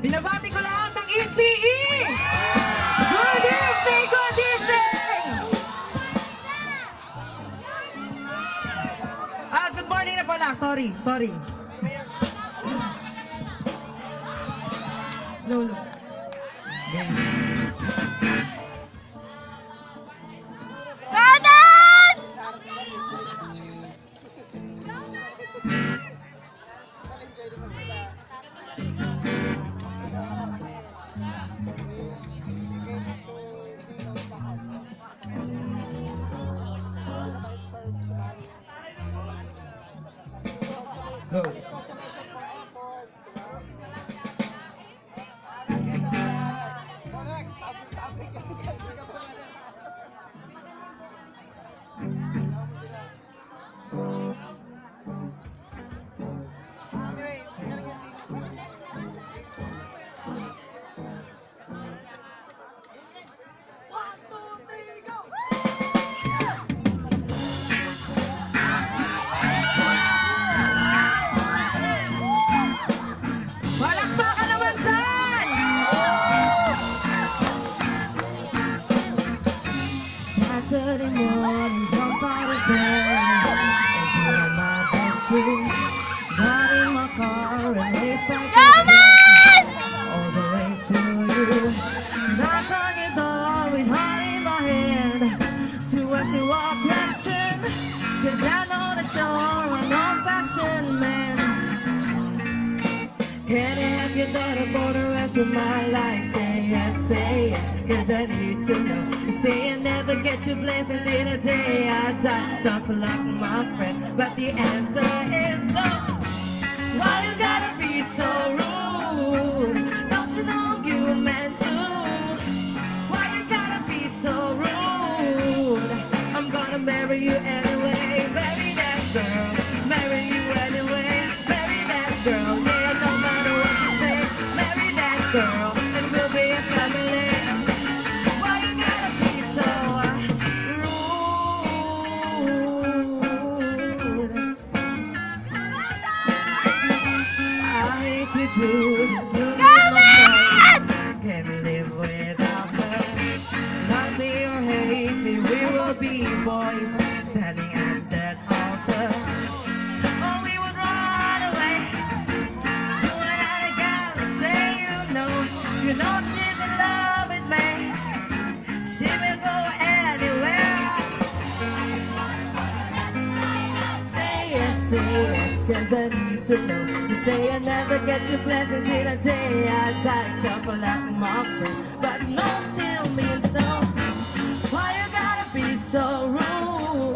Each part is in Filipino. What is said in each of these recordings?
Binabati ko lahat ng ECE! Good evening! Good evening! Good morning na pala. Sorry. No. Kanan! Go. Palakpakan naman dyan! Saturday morning, jump out of bed and put on my best suit. Got in my car and raced like Kanan! all the way to you. Knock on your door with heart in my hand to ask you a question, 'cause I know that you're an old-fashioned man. Can I have your daughter for the rest of my life? Say yes, 'cause I need to know. You say you never get your plans until the day I die. Tough luck, my friend, but the answer is no. Why you gotta be so rude? Don't you know you meant to? Why you gotta be so rude? I'm gonna marry you anyway. Marry that girl, marry you anyway. Marry that girl, yeah, no matter what you say. Marry that girl, and we'll be a family. Why you gotta be so rude? I hate to do this, you know my friend. Can't live without her. Love me or hate me, we will be boys standing at that altar. Or we would run away to another galaxy. You know she's in love with me. She will go anywhere. Say yes, 'cause I need to know. You say I never get your plans until the day I die. Tough like my friend, but no still means no. Why you gotta be so rude?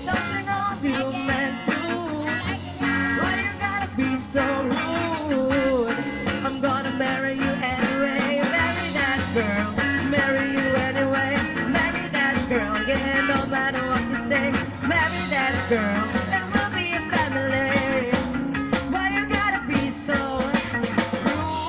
Don't you know you meant to? Why you gotta be so rude? I'm gonna marry you anyway. Marry that girl, marry you anyway. Marry that girl, yeah, no matter what you say. Marry that girl, and we'll be a family. Why you gotta be so rude?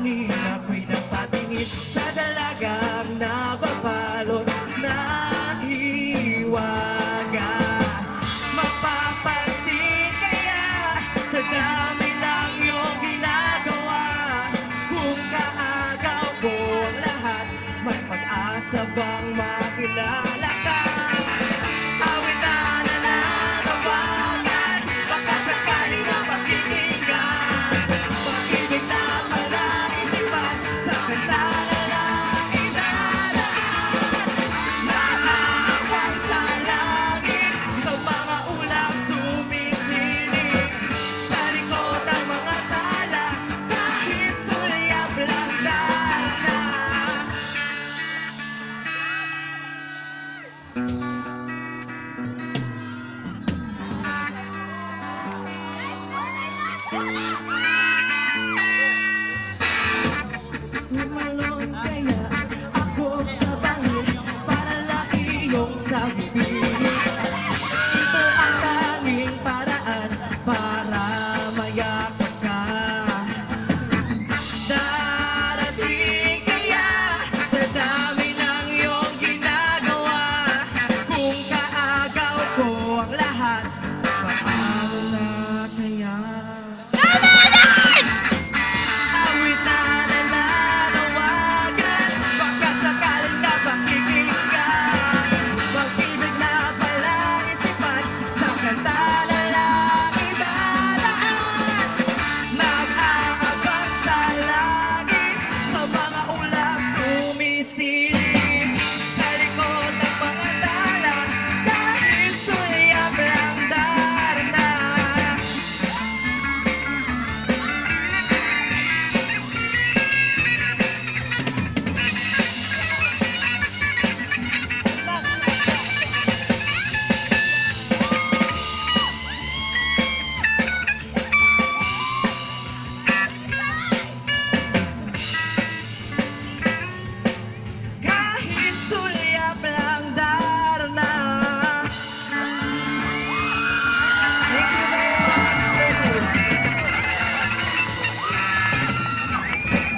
hangin, ako'y napatingin sa dalagang nababalot ng hiwaga. Mapapansin kaya sa dami ng iyong ginagawa, kung kaagaw ko ang lahat, may pag-asa bang makilala ka? Awit na nananawagan, baka sakali na pakikinggan, pag-ibig na parang isipan, sa kanta na lang inaraan. Naaawang sa langit, sa mga ulang sumisinig, sa likod ng mga tala, kahit sulyap lang na. Lumalon kaya ako sa bangin para lang iyong sa bibig.